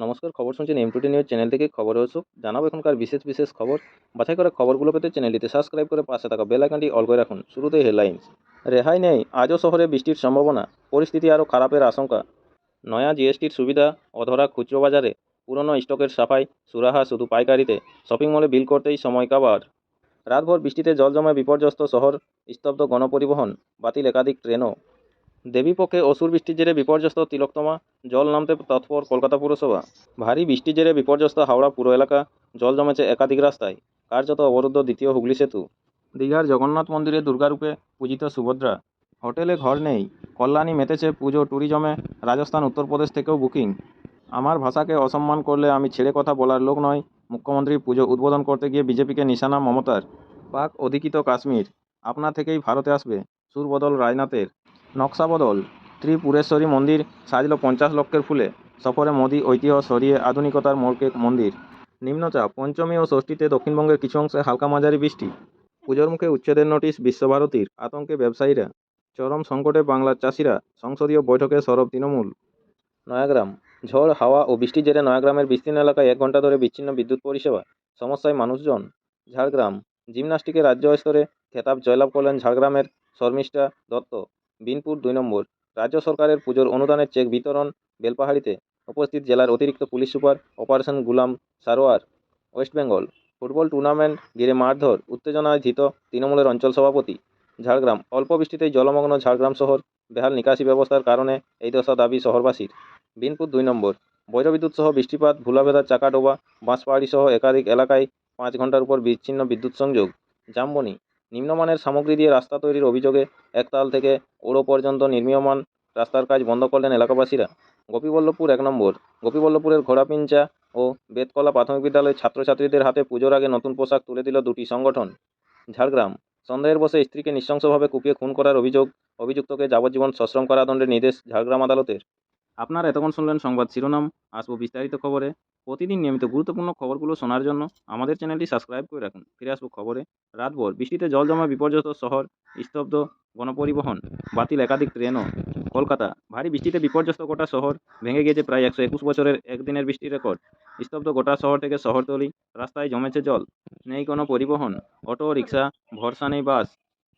নমস্কার, খবর শুনছেন M2T নিউজ চ্যানেল থেকে। খবরে অসুখ জানাবো এখনকার বিশেষ বিশেষ খবর। বাছাই করা খবরগুলো পেতে চ্যানেলটিতে সাবস্ক্রাইব করে পাশে থাকা বেল আইকনটি অল করে রাখুন। শুরুতেই হেডলাইন্স। রেহাই নেই, আজও শহরে বৃষ্টির সম্ভাবনা, পরিস্থিতি আরও খারাপের আশঙ্কা। নয়া জিএসটির সুবিধা, অধরা খুচরো বাজারে, পুরনো স্টকের সাফাই, সুরাহা শুধু পাইকারিতে, শপিং মলে বিল করতেই সময় কাবার। রাতভর বৃষ্টিতে জল জমায় বিপর্যস্ত শহর, স্তব্ধ গণপরিবহন, বাতিল একাধিক ট্রেনও। দেবীপক্ষে অসুর বৃষ্টির জেরে বিপর্যস্ত তিলোত্তমা, জল নামতে তৎপর কলকাতা পুরসভা। ভারী বৃষ্টির জেরে বিপর্যস্ত হাওড়া পুর এলাকা, জল জমেছে একাধিক রাস্তায়, কার্যত অবরুদ্ধ দ্বিতীয় হুগলি সেতু। দীঘার জগন্নাথ মন্দিরে দুর্গারূপে পূজিত সুভদ্রা, হোটেলে ঘর নেই, কল্যাণী মেতেছে পুজো ট্যুরিজমে, রাজস্থান উত্তরপ্রদেশ থেকেও বুকিং। আমার ভাষাকে অসম্মান করলে আমি ছেড়ে কথা বলার লোক নয়, মুখ্যমন্ত্রীর পুজো উদ্বোধন করতে গিয়ে বিজেপিকে নিশানা মমতার। পাক অধিকৃত কাশ্মীর আপনা থেকেই ভারতে আসবে, সুরবদল রাজনাথের। নকশা বদল, ত্রিপুরেশ্বরী মন্দির সাজল 50 লক্ষের ফুলে, সফরে মোদি ঐতিহ্য সরিয়ে আধুনিকতার মোড়কে মন্দির। নিম্নচাপ, পঞ্চমী ও ষষ্ঠীতে দক্ষিণবঙ্গের কিছু অংশে হালকা মাঝারি বৃষ্টি। পুজোর মুখে উচ্ছেদের নোটিশ বিশ্বভারতীর, আতঙ্কে ব্যবসায়ীরা। চরম সংকটে বাংলার চাষিরা, সংসদীয় বৈঠকে সরব তৃণমূল। নয়াগ্রাম, ঝড় হাওয়া ও বৃষ্টির জেরে নয়াগ্রামের বিস্তীর্ণ এলাকায় 1 ঘণ্টা ধরে বিচ্ছিন্ন বিদ্যুৎ পরিষেবা, সমস্যায় মানুষজন। ঝাড়গ্রাম, জিমন্যাস্টিকে রাজ্য স্তরে খেতাব জয়লাভ করলেন ঝাড়গ্রামের শর্মিষ্ঠা দত্ত। বিনপুর 2 নম্বর, রাজ্য সরকারের পুজোর অনুদানের চেক বিতরণ বেলপাহাড়িতে, উপস্থিত জেলার অতিরিক্ত police super operation Gulam Sarwar. West Bengal, football tournament ঘিরে মারধর, উত্তেজনায় ধৃত তৃণমূলের অঞ্চল সভাপতি। ঝাড়গ্রাম, অল্প বৃষ্টিতেই জলমগ্ন ঝাড়গ্রাম শহর, বেহাল নিকাশি ব্যবস্থার কারণে এই দশা দাবি শহরবাসীর। বিনপুর 2 নম্বর, বজ্রবিদ্যুৎ সহ বৃষ্টিপাত, ভুলাভেদার চাকাডোবা, বাঁশপাহাড়ি সহ একাধিক এলাকায় 5 ঘণ্টার উপর বিচ্ছিন্ন বিদ্যুৎ সংযোগ। জামবনি, নিম্নমানের সামগ্রী দিয়ে রাস্তা তৈরির অভিযোগে একতাল থেকে ওড়ো পর্যন্ত নির্মীয়মান রাস্তার কাজ বন্ধ করলেন এলাকাবাসীরা। গোপীবল্লভপুর 1 নম্বর, গোপীবল্লভপুরের ঘোড়াপিঞ্চা ও বেতকলা প্রাথমিক বিদ্যালয়ের ছাত্রছাত্রীদের হাতে পুজোর আগে নতুন পোশাক তুলে দিল 2টি সংগঠন। ঝাড়গ্রাম, সন্দেহের বশে স্ত্রীকে নৃশংসভাবে কুপিয়ে খুন করার অভিযুক্তকে যাবজ্জীবন সশ্রম কারাদণ্ডের নির্দেশ ঝাড়গ্রাম আদালতের। আপনারা এতক্ষণ শুনলেন সংবাদ শিরোনাম। আসবো বিস্তারিত খবরে। প্রতিদিন নিয়মিত গুরুত্বপূর্ণ খবরগুলো শোনার জন্য আমাদের চ্যানেলটি সাবস্ক্রাইব করে রাখুন। ফিরে আসবো খবরে। রাতভর বৃষ্টিতে জল জমা বিপর্যস্ত শহর, স্তব্ধ গণপরিবহন, বাতিল একাধিক ট্রেনও। কলকাতা, ভারী বৃষ্টিতে বিপর্যস্ত গোটা শহর, ভেঙে গিয়েছে প্রায় 121 বছরের একদিনের বৃষ্টির রেকর্ড। স্তব্ধ গোটা শহর থেকে শহরতলি, রাস্তায় জমেছে জল, নেই কোনো পরিবহন, অটো রিক্সা, ভরসা নেই বাস।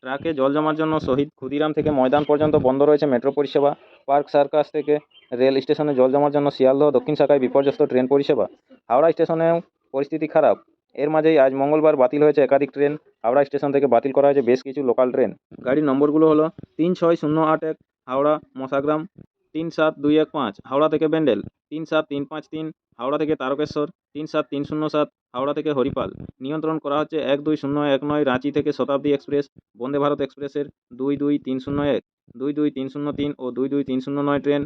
ট্রাকে জল জমার জন্য শহীদ ক্ষুদিরাম থেকে ময়দান পর্যন্ত বন্ধ রয়েছে মেট্রো পরিষেবা। পার্ক সার্কাস থেকে রেল স্টেশনে জল জমার জন্য শিয়ালদহ দক্ষিণ শাখায় বিপর্যস্ত ট্রেন পরিষেবা। হাওড়া স্টেশনেও পরিস্থিতি খারাপ। এর মাঝেই আজ মঙ্গলবার বাতিল হয়েছে একাধিক ট্রেন। হাওড়া স্টেশন থেকে বাতিল করা হয়েছে বেশ কিছু লোকাল ট্রেন। গাড়ির নম্বরগুলো হলো 36081 হাওড়া মশাগ্রাম, 37215 হাওড়া থেকে ব্যান্ডেল, 37353 হাওড়া থেকে তারকেশ্বর, 37307 হাওড়া থেকে হরিপাল। নিয়ন্ত্রণ করা হচ্ছে 12019 রাঁচি থেকে শতাব্দী এক্সপ্রেস, বন্দে ভারত এক্সপ্রেসের 22301, 22303 ও 22309 train,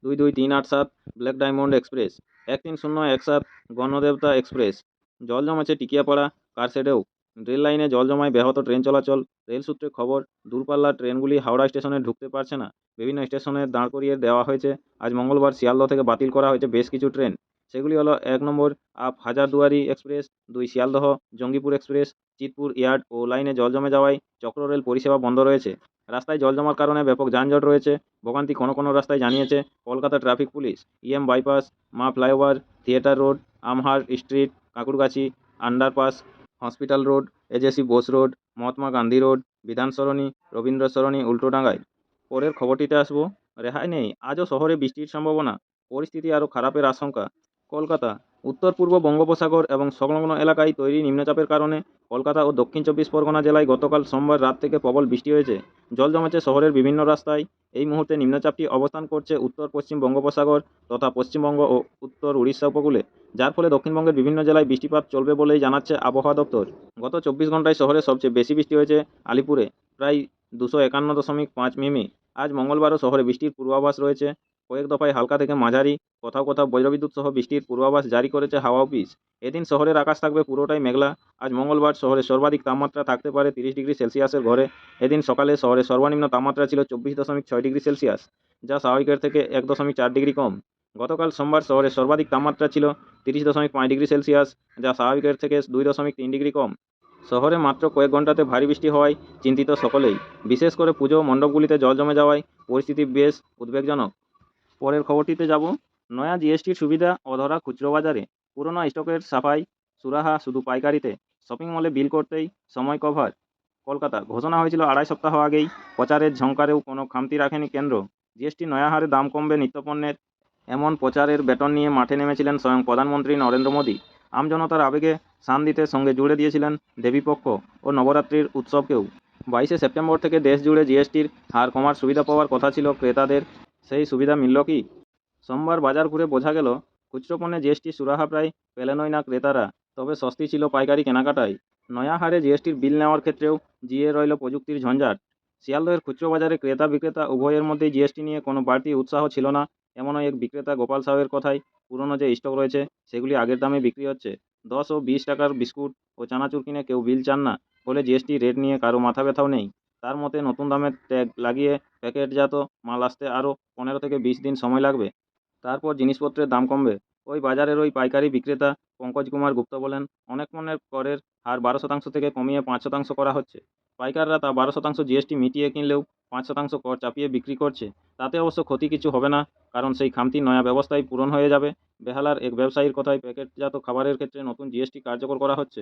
22387 black diamond express, 13017 Ganadevata express. জল জমেছে টিকিয়াপাড়া কারশেডেও। রেল লাইনে জল জমায় ব্যাহত ট্রেন চলাচল। রেল সূত্রে খবর, দূরপাল্লার ট্রেনগুলি হাওড়া স্টেশনে ঢুকতে পারছে না। বিভিন্ন স্টেশনে দাঁড় করিয়ে দেওয়া হয়েছে। আজ মঙ্গলবার শিয়ালদহ থেকে বাতিল করা হয়েছে বেশ কিছু ট্রেন। সেগুলি হলো 1 number up Hazarduari express, 2 Sealdah Jangipur express. Chitpur yard ও লাইনে জল জমে যাওয়ায় চক্র রেল পরিষেবা বন্ধ রয়েছে। রাস্তায় জল জমার কারণে ব্যাপক যানজট রয়েছে। ভোগান্তি কোনো কোনো রাস্তায় জানিয়েছে Kolkata traffic police. EM bypass, Maa flyover, theatre road, Amherst street, Kankurgachi underpass, hospital road, AJC Bose road, Mahatma Gandhi road, Bidhan Sarani, Rabindra সরণি উল্টোডাঙ্গায়। পরের খবরটিতে আসবো। রেহাই নেই, আজও শহরে বৃষ্টির সম্ভাবনা, পরিস্থিতি আরও খারাপের আশঙ্কা। কলকাতা, উত্তর পূর্ব বঙ্গোপসাগর এবং সংলগ্ন এলাকায় তৈরি নিম্নচাপের কারণে কলকাতা ও দক্ষিণ 24 পরগনা জেলায় গতকাল সোমবার রাত থেকে প্রবল বৃষ্টি হয়েছে। জল জমেছে শহরের বিভিন্ন রাস্তায়। এই মুহূর্তে নিম্নচাপটি অবস্থান করছে উত্তর পশ্চিম বঙ্গোপসাগর তথা পশ্চিমবঙ্গ ও উত্তর উড়িষ্যা উপকূলে, যার ফলে দক্ষিণবঙ্গের বিভিন্ন জেলায় বৃষ্টিপাত চলবে বলেই জানাচ্ছে আবহাওয়া দপ্তর। গত 24 ঘন্টায় শহরে সবচেয়ে বেশি বৃষ্টি হয়েছে আলিপুরে, প্রায় 251.5 মিমি। আজ মঙ্গলবারও শহরে বৃষ্টির পূর্বাভাস রয়েছে। কয়েক দফায় হালকা থেকে মাঝারি, কোথাও কোথাও বজ্রবিদ্যুৎ সহ বৃষ্টির পূর্বাভাস জারি করেছে হাওয়া অফিস। এদিন শহরের আকাশ থাকবে পুরোটাই মেঘলা। আজ মঙ্গলবার শহরে সর্বাধিক তাপমাত্রা থাকতে পারে 30 ডিগ্রি সেলসিয়াসের ঘরে। এদিন সকালে শহরে সর্বনিম্ন তাপমাত্রা ছিল 24.6 ডিগ্রি সেলসিয়াস, যা স্বাভাবিকের থেকে 1.4 ডিগ্রি কম। গতকাল সোমবার শহরে সর্বাধিক তাপমাত্রা ছিল 30.5 ডিগ্রি সেলসিয়াস, যা স্বাভাবিকের থেকে 2.3 ডিগ্রি কম। শহরে মাত্র কয়েক ঘন্টাতে ভারী বৃষ্টি হওয়ায় চিন্তিত সকলেই, বিশেষ করে পুজো মণ্ডপগুলিতে জল জমে যাওয়ায় পরিস্থিতি বেশ উদ্বেগজনক। পরের খবরটিতে যাব। নয়া জিএসটির সুবিধা অধরা খুচরো বাজারে, পুরনো স্টকের সাফাই সুরাহা শুধু পাইকারিতে, শপিং মলে বিল করতেই সময় কভার। কলকাতা ঘোষণা হয়েছিল 2.5 সপ্তাহ আগেই, প্রচারের ঝংকারেও কোনো খামতি রাখেনি কেন্দ্র। জিএসটি নয়া হারে দাম কমবে নিত্যপণ্যের, এমন প্রচারের ব্যাটন নিয়ে মাঠে নেমেছিলেন স্বয়ং প্রধানমন্ত্রী নরেন্দ্র মোদী। আমজনতার আবেগে শান দিতে সঙ্গে জুড়ে দিয়েছিলেন দেবীপক্ষ ও নবরাত্রির উৎসবকেও। 22শে সেপ্টেম্বর থেকে দেশ জুড়ে জিএসটির হার কমার সুবিধা পাওয়ার কথা ছিল ক্রেতাদের, সেই সুবিধা মিলল কি? সোমবার বাজার ঘুরে বোঝা গেল, খুচরো পণ্যে জিএসটি সুরাহা প্রায় পেলেনই না ক্রেতারা, তবে স্বস্তি ছিল পাইকারি কেনাকাটায়। নয়া হারে জিএসটির বিল নেওয়ার ক্ষেত্রেও জিয়ে রইল প্রযুক্তির ঝঞ্ঝাট। শিয়ালদহের খুচরো বাজারে ক্রেতা বিক্রেতা উভয়ের মধ্যেই জিএসটি নিয়ে কোনো বাড়তি উৎসাহ ছিল না। এমনই এক বিক্রেতা গোপাল সাহের কথায়, পুরনো যে স্টক রয়েছে সেগুলি আগের দামে বিক্রি হচ্ছে। 10 ও 20 টাকার বিস্কুট ও চানাচুর কিনে কেউ বিল চান না বলে জিএসটি রেট নিয়ে কারো মাথা ব্যথাও নেই। তার মতে নতুন দামের ট্যাগ লাগিয়ে প্যাকেটজাত মাল আসতে আরও 15 থেকে 20 দিন সময় লাগবে। তারপর জিনিসপত্রের দাম কমবে। ওই বাজারের ওই পাইকারি বিক্রেতা পঙ্কজ কুমার গুপ্ত বলেন, অনেক পণ্যের করের হার 12% থেকে কমিয়ে 5% করা হচ্ছে। পাইকাররা তা 12% জিএসটি মিটিয়ে কিনলেও 5% কর চাপিয়ে বিক্রি করছে। তাতে অবশ্য ক্ষতি কিছু হবে না, কারণ সেই খামতি নয়া ব্যবস্থায় পূরণ হয়ে যাবে। বেহালার এক ব্যবসায়ীর কথায়, প্যাকেটজাত খাবারের ক্ষেত্রে নতুন জিএসটি কার্যকর করা হচ্ছে,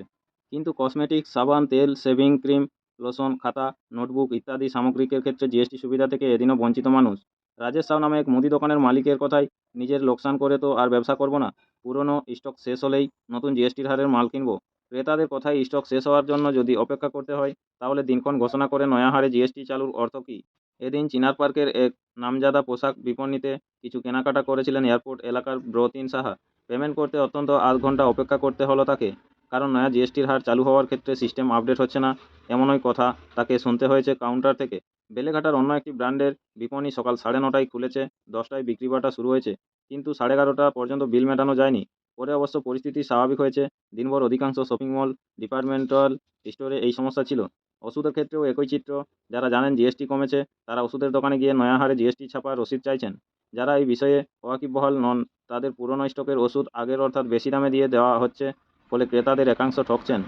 কিন্তু কসমেটিক্স, সাবান, তেল, শেভিং ক্রিম, লোশন, খাতা, নোটবুক ইত্যাদি সামগ্রিকের ক্ষেত্রে জিএসটি সুবিধা থেকে এদিনও বঞ্চিত মানুষ। রাজেশ সাউ নামে এক মুদি দোকানের মালিকের কথায়, নিজের লোকসান করে তো আর ব্যবসা করব না, পুরনো স্টক শেষ হলেই নতুন জিএসটির হারের মাল কিনব। ক্রেতাদের কথায়, স্টক শেষ হওয়ার জন্য যদি অপেক্ষা করতে হয় তাহলে দিনক্ষণ ঘোষণা করে নয়া হারে জিএসটি চালুর অর্থ কী? এদিন চিনার পার্কের এক নামজাদা পোশাক বিপণিতে কিছু কেনাকাটা করেছিলেন এয়ারপোর্ট এলাকার ব্রতিন সাহা। পেমেন্ট করতে অত্যন্ত আধ ঘন্টা অপেক্ষা করতে হলো তাকে, কারণ নয়া জিএসটির হার চালু হওয়ার ক্ষেত্রে সিস্টেম আপডেট হচ্ছে না, এমনই কথা তাকে শুনতে হয়েছে কাউন্টার থেকে। বেলেঘাটার অন্য একটি ব্র্যান্ডের বিপণি সকাল 9:30টায় খুলেছে, 10টায় বিক্রি বাটা শুরু হয়েছে, কিন্তু 11:30টা পর্যন্ত বিল মেটানো যায়নি। পরে অবশ্য পরিস্থিতি স্বাভাবিক হয়েছে। দিনভর অধিকাংশ শপিং মল, ডিপার্টমেন্টাল স্টোরে এই সমস্যা ছিল। ওষুধের ক্ষেত্রেও একই চিত্র। যারা জানেন জিএসটি কমেছে তারা ওষুধের দোকানে গিয়ে নয়া হারে জিএসটি ছাপার রসিদ চাইছেন। যারা এই বিষয়ে ওয়াকিবহাল নন তাদের পুরনো স্টকের ওষুধ আগের অর্থাৎ বেশি দামে দিয়ে দেওয়া হচ্ছে, ফলে ক্রেতাদের একাংশ ঠকছেন।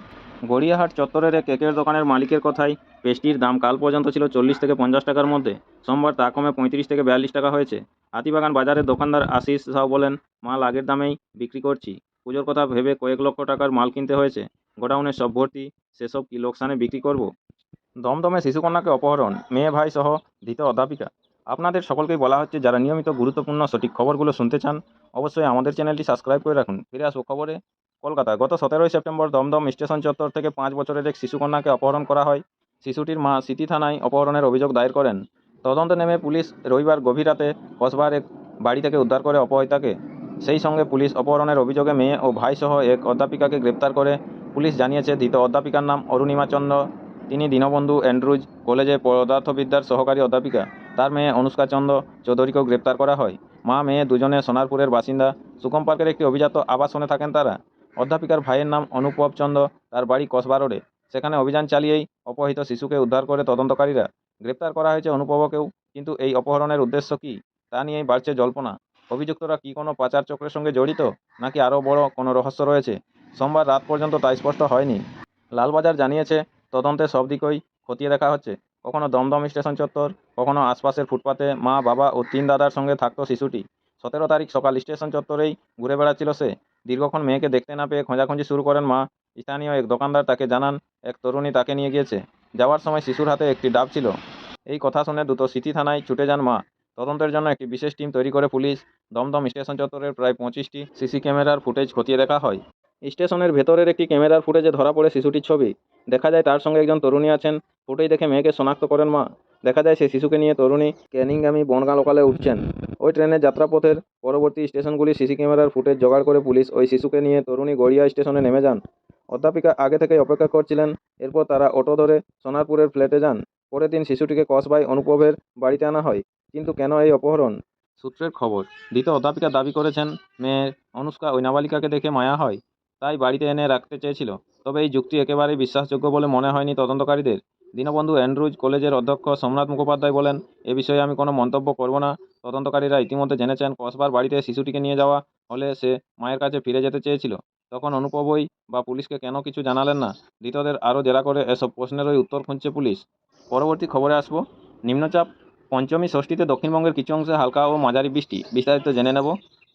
গড়িয়াহাট চত্বরের এক কেকের দোকানের মালিকের কথায়, পেস্ট্রির দাম কাল পর্যন্ত ছিল 40 থেকে 50 টাকার মধ্যে, সোমবার তা কমে 35 থেকে 42 টাকা হয়েছে। হাতিবাগান বাজারের দোকানদার আশিস সাউ বলেন, মাল আগের দামেই বিক্রি করছি, পুজোর কথা ভেবে কয়েক লক্ষ টাকার মাল কিনতে হয়েছে, গোডাউনে সব ভর্তি, সেসব কি লোকসানে বিক্রি করব। দমদমে শিশুকন্যাকে অপহরণ, মেয়ে ভাই সহ ধৃত অধ্যাপিকা। আপনাদের সকলকেই বলা হচ্ছে, যারা নিয়মিত গুরুত্বপূর্ণ সঠিক খবরগুলো শুনতে চান অবশ্যই আমাদের চ্যানেলটি সাবস্ক্রাইব করে রাখুন। ফিরে আসবো খবরে। কলকাতা গত 17 সেপ্টেম্বর দমদম স্টেশন চত্বর থেকে 5 বছরের এক শিশুকন্যাকে অপহরণ করা হয়। শিশুটির মা সিটি থানায় অপহরণের অভিযোগ দায়ের করেন। তদন্তে নেমে পুলিশ রবিবার গভীর রাতে কসবার এক বাড়ি থেকে উদ্ধার করে অপহৃতাকে। সেই সঙ্গে পুলিশ অপহরণের অভিযোগে মেয়ে ও ভাই সহ এক অধ্যাপিকাকে গ্রেপ্তার করে। পুলিশ জানিয়েছে, ধৃত অধ্যাপিকার নাম অরুণিমা চন্দ্র। তিনি দীনবন্ধু অ্যান্ড্রুজ কলেজে পদার্থবিদ্যার সহকারী অধ্যাপিকা। তার মেয়ে অনুষ্কা চন্দ্র চৌধুরীকেও গ্রেপ্তার করা হয়। মা মেয়ে দুজনে সোনারপুরের বাসিন্দা। সুকম পার্কের একটি অভিজাত আবাসনে থাকেন তারা। অধ্যাপিকার ভাইয়ের নাম অনুপব চন্দ্র, তার বাড়ি কসবা রোডে। সেখানে অভিযান চালিয়েই অপহৃত শিশুকে উদ্ধার করে তদন্তকারীরা। গ্রেপ্তার করা হয়েছে অনুপবকেও, কিন্তু এই অপহরণের উদ্দেশ্য কী তা নিয়েই বাড়ছে জল্পনা। অভিযুক্তরা কি কোনো পাচার চক্রের সঙ্গে জড়িত, নাকি আরও বড় কোনো রহস্য রয়েছে? সোমবার রাত পর্যন্ত তা স্পষ্ট হয়নি। লালবাজার জানিয়েছে, তদন্তে সব দিকই খতিয়ে দেখা হচ্ছে। কখনো দমদম স্টেশন চত্বর, কখনো আশপাশের ফুটপাতে মা, বাবা ও 3 দাদার সঙ্গে থাকতো শিশুটি। 17 তারিখ সকাল স্টেশন চত্বরেই ঘুরে বেড়াচ্ছিল সে। দীর্ঘক্ষণ মেয়েকে দেখতে না পেয়ে খোঁজাখুঁজি শুরু করেন মা। স্থানীয় এক দোকানদার তাকে জানান, এক তরুণী তাকে নিয়ে গিয়েছে। যাওয়ার সময় শিশুর হাতে একটি ডাব ছিল। এই কথা শুনে দ্রুত সিটি থানায় ছুটে যান মা। তদন্তের জন্য একটি বিশেষ টিম তৈরি করে পুলিশ। দমদম স্টেশন চত্বরের প্রায় 25টি সিসি ক্যামেরার ফুটেজ খতিয়ে দেখা হয়। স্টেশনের ভেতরের একটি ক্যামেরার ফুটেজে ধরা পড়ে শিশুটির ছবি। দেখা যায় তার সঙ্গে একজন তরুণী আছেন। ফুটেজ দেখে মেয়েকে শনাক্ত করেন মা। দেখা যায় সেই শিশুকে নিয়ে তরুণী ক্যানিংগামী বনগাঁ লোকালে উঠছেন। ওই ট্রেনের যাত্রাপথের পরবর্তী স্টেশনগুলির সিসি ক্যামেরার ফুটেজ জোগাড় করে পুলিশ ওই শিশুকে নিয়ে তরুণী গড়িয়া স্টেশনে নেমে যান। অধ্যাপিকা আগে থেকেই অপেক্ষা করছিলেন। এরপর তারা অটো ধরে সোনারপুরের ফ্ল্যাটে যান। পরের দিন শিশুটিকে কসবায় অনুপবের বাড়িতে আনা হয়। কিন্তু কেন এই অপহরণ? সূত্রের খবর, ধৃত অধ্যাপিকা দাবি করেছেন, মেয়ে অনুষ্কা ওই নাবালিকাকে দেখে মায়া হয়, তাই বাড়িতে এনে রাখতে চেয়েছিল। তবে এই যুক্তি একেবারেই বিশ্বাসযোগ্য বলে মনে হয়নি তদন্তকারীদের। দীনবন্ধু অ্যান্ড্রুজ কলেজের অধ্যক্ষ সোমনাথ মুখোপাধ্যায় বলেন, এ বিষয়ে আমি কোনো মন্তব্য করব না। তদন্তকারীরা ইতিমধ্যে জেনেছেন, কসবার বাড়িতে শিশুটিকে নিয়ে যাওয়া হলে সে মায়ের কাছে ফিরে যেতে চেয়েছিল। তখন অনুপবই বা পুলিশকে কেন কিছু জানালেন না? ধৃতদের আরও জেরা করে এসব প্রশ্নেরই উত্তর খুঁজছে পুলিশ। পরবর্তী খবরে আসবো। নিম্নচাপ, পঞ্চমী ষষ্ঠীতে দক্ষিণবঙ্গের কিছু অংশে হালকা ও মাঝারি বৃষ্টি। বিস্তারিত জেনে নেব।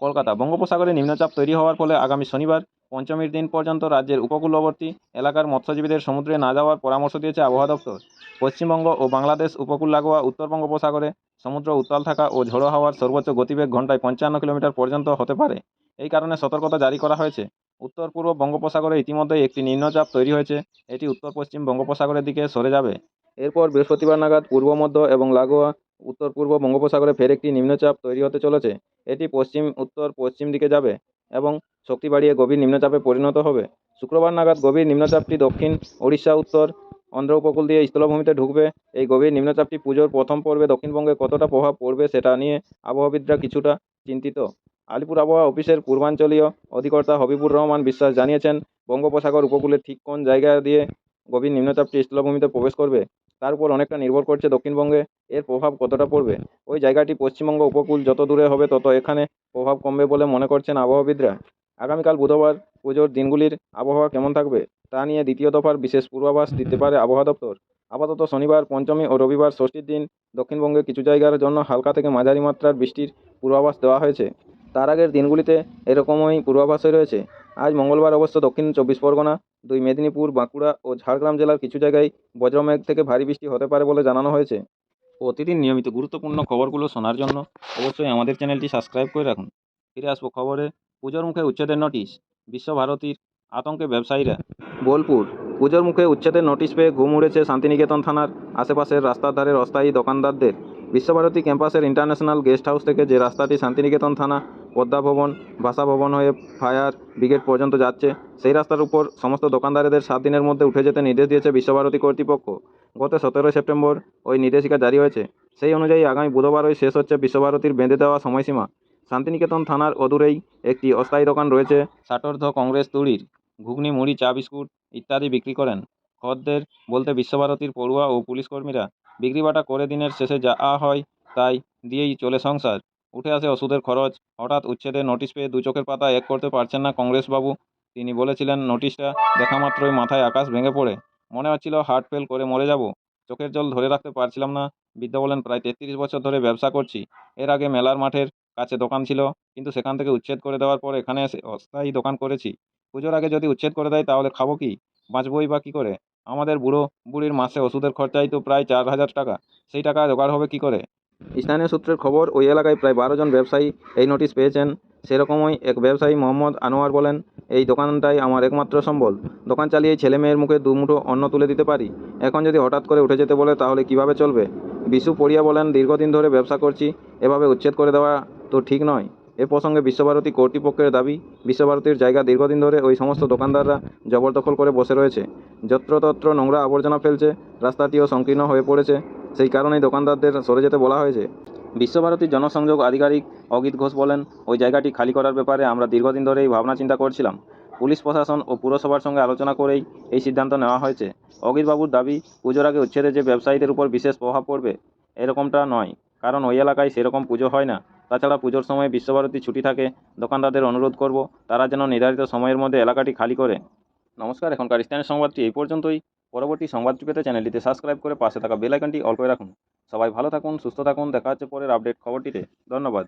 কলকাতা। বঙ্গোপসাগরে নিম্নচাপ তৈরি হওয়ার ফলে আগামী শনিবার পঞ্চমীর দিন পর্যন্ত রাজ্যের উপকূলবর্তী এলাকার মৎস্যজীবীদের সমুদ্রে না যাওয়ার পরামর্শ দিয়েছে আবহাওয়া দপ্তর। পশ্চিমবঙ্গ ও বাংলাদেশ উপকূল লাগোয়া উত্তর বঙ্গোপসাগরে সমুদ্র উত্তাল থাকা ও ঝোড়ো হাওয়ার সর্বোচ্চ গতিবেগ ঘন্টায় 55 কিলোমিটার পর্যন্ত হতে পারে। এই কারণে সতর্কতা জারি করা হয়েছে। উত্তর পূর্ব বঙ্গোপসাগরে ইতিমধ্যেই একটি নিম্নচাপ তৈরি হয়েছে। এটি উত্তর পশ্চিম বঙ্গোপসাগরের দিকে সরে যাবে। এরপর বৃহস্পতিবার নাগাদ পূর্ব মধ্য এবং লাগোয়া উত্তর পূর্ব বঙ্গোপসাগরে ফের একটি নিম্নচাপ তৈরি হতে চলেছে। এটি পশ্চিম উত্তর পশ্চিম দিকে যাবে এবং শক্তি বাড়িয়ে গভীর নিম্নচাপে পরিণত হবে। শুক্রবার নাগাদ গভীর নিম্নচাপটি দক্ষিণ ওড়িশা উত্তর অন্ধ্র উপকূল দিয়ে স্থলভূমিতে ঢুকবে। এই গভীর নিম্নচাপটি পুজোর প্রথম পর্বে দক্ষিণবঙ্গে কতটা প্রভাব পড়বে সেটা নিয়ে আবহাওয়াবিদরা কিছুটা চিন্তিত। আলিপুর আবহাওয়া অফিসের পূর্বাঞ্চলীয় অধিকর্তা হবিবুর রহমান বিশ্বাস জানিয়েছেন, বঙ্গোপসাগর উপকূলে ঠিক কোন জায়গা দিয়ে গভীর নিম্নচাপটি স্থলভূমিতে প্রবেশ করবে তার উপর অনেকটা নির্ভর করছে দক্ষিণবঙ্গে এর প্রভাব কতটা পড়বে। ওই জায়গাটি পশ্চিমবঙ্গ উপকূল যত দূরে হবে তত এখানে প্রভাব কমবে বলে মনে করছেন আবহাওয়াবিদরা। আগামীকাল বুধবার পুজোর দিনগুলির আবহাওয়া কেমন থাকবে তা নিয়ে দ্বিতীয় দফার বিশেষ পূর্বাভাস দিতে পারে আবহাওয়া দপ্তর। আপাতত শনিবার পঞ্চমী ও রবিবার ষষ্ঠীর দিন দক্ষিণবঙ্গে কিছু জায়গার জন্য হালকা থেকে মাঝারি মাত্রার বৃষ্টির পূর্বাভাস দেওয়া হয়েছে। তার আগের দিনগুলিতে এরকমই পূর্বাভাসই রয়েছে। আজ মঙ্গলবার অবশ্য দক্ষিণ চব্বিশ পরগনা, দুই মেদিনীপুর, বাঁকুড়া ও ঝাড়গ্রাম জেলার কিছু জায়গায় বজ্রমেঘ থেকে ভারী বৃষ্টি হতে পারে বলে জানানো হয়েছে। প্রতিদিন নিয়মিত গুরুত্বপূর্ণ খবরগুলো শোনার জন্য অবশ্যই আমাদের চ্যানেলটি সাবস্ক্রাইব করে রাখুন। ফিরে আসবো খবরে। পুজোর মুখে উচ্ছেদের নোটিশ, বিশ্বভারতীর আতঙ্কে ব্যবসায়ীরা। বোলপুর পুজোর মুখে উচ্ছেদের নোটিশ পেয়ে ঘুম উড়েছে শান্তিনিকেতন থানার আশেপাশের রাস্তার ধারের অস্থায়ী দোকানদারদের। বিশ্বভারতী ক্যাম্পাসের ইন্টারন্যাশনাল গেস্ট হাউস থেকে যে রাস্তাটি শান্তিনিকেতন থানা, পদ্মা ভবন, ভাষা ভবন হয়ে ফায়ার ব্রিগেড পর্যন্ত যাচ্ছে, সেই রাস্তার উপর সমস্ত দোকানদারদের 7 দিনের মধ্যে উঠে যেতে নির্দেশ দিয়েছে বিশ্বভারতী কর্তৃপক্ষ। গত 17 সেপ্টেম্বর ওই নির্দেশিকা জারি হয়েছে। সেই অনুযায়ী আগামী বুধবারই শেষ হচ্ছে বিশ্বভারতীর বেঁধে দেওয়া সময়সীমা। শান্তিনিকেতন থানার অদূরেই একটি অস্থায়ী দোকান রয়েছে। ষাটোর্ধ্ব কংগ্রেস তুড়ির ঘুগনি, মুড়ি, চা, বিস্কুট ইত্যাদি বিক্রি করেন। খদ্দের বলতে বিশ্বভারতীর পড়ুয়া ও পুলিশ কর্মীরা বিক্রিবাটা করে দিনের শেষে যা হয় তাই দিয়েই চলে সংসার। উঠে আসে ওষুধের খরচ। হঠাৎ উচ্ছেদের নোটিশ পেয়ে দু চোখের পাতা এক করতে পারছেন না কংগ্রেসবাবু। তিনি বলেছিলেন, নোটিশটা দেখা মাত্রই মাথায় আকাশ ভেঙে পড়ে। মনে হচ্ছিল হার্ট ফেল করে মরে যাব। চোখের জল ধরে রাখতে পারছিলাম না। বৃদ্ধ বলেন, প্রায় 33 বছর ধরে ব্যবসা করছি। এর আগে মেলার মাঠের কাছে দোকান ছিল, কিন্তু সেখান থেকে উচ্ছেদ করে দেওয়ার পর এখানে এসে অস্থায়ী দোকান করেছি। পুজোর আগে যদি উচ্ছেদ করে দেয় তাহলে খাবো কি, বাঁচবই বা কী করে? আমাদের বুড়ো বুড়ির মাসে ওষুধের খরচাই তো প্রায় 4,000 টাকা। সেই টাকা জোগাড় হবে কী করে? স্থানীয় সূত্রের খবর, ওই এলাকায় প্রায় 12 জন ব্যবসায়ী এই নোটিশ পেয়েছেন। সেরকমই এক ব্যবসায়ী মোহাম্মদ আনোয়ার বলেন, এই দোকানটাই আমার একমাত্র সম্বল। দোকান চালিয়েই ছেলে মেয়ের মুখে দুমুঠো অন্ন তুলে দিতে পারি। এখন যদি হঠাৎ করে উঠে যেতে বলে তাহলে কিভাবে চলবে? বিশু পড়িয়া বলেন, দীর্ঘদিন ধরে ব্যবসা করছি, এভাবে উচ্ছেদ করে দেওয়া তো ঠিক নয়। এ প্রসঙ্গে বিশ্বভারতী কর্তৃপক্ষের দাবি, বিশ্বভারতীর জায়গা দীর্ঘদিন ধরে ওই সমস্ত দোকানদাররা জবরদখল করে বসে রয়েছে। যত্রতত্র নোংরা আবর্জনা ফেলছে, রাস্তাটিও সংকীর্ণ হয়ে পড়েছে। সেই কারণেই দোকানদারদের সরে যেতে বলা হয়েছে। বিশ্বভারতীর জনসংযোগ আধিকারিক অগিত ঘোষ বলেন, ওই জায়গাটি খালি করার ব্যাপারে আমরা দীর্ঘদিন ধরেই ভাবনা চিন্তা করছিলাম। পুলিশ প্রশাসন ও পুরসভার সঙ্গে আলোচনা করেই এই সিদ্ধান্ত নেওয়া হয়েছে। অগিতবাবুর দাবি, পুজোর আগে উচ্ছেদে যে ব্যবসায়ীদের উপর বিশেষ প্রভাব পড়বে এরকমটা নয়, কারণ ওই এলাকায় সেরকম পুজো হয় না। তাছাড়া পুজোর সময় বিশ্বভারতী ছুটি থাকে। দোকানদারদের অনুরোধ করব তারা যেন নির্ধারিত সময়ের মধ্যে এলাকাটি খালি করে। নমস্কার, এখনকার স্থানীয় সংবাদটি এই পর্যন্তই। পরবর্তী সংবাদটি পেতে চ্যানেলটিতে সাবস্ক্রাইব করে পাশে থাকা বেল আইকনটি অল করে রাখুন। সবাই ভালো থাকুন, সুস্থ থাকুন। দেখা হচ্ছে পরের আপডেট খবরটিতে। ধন্যবাদ।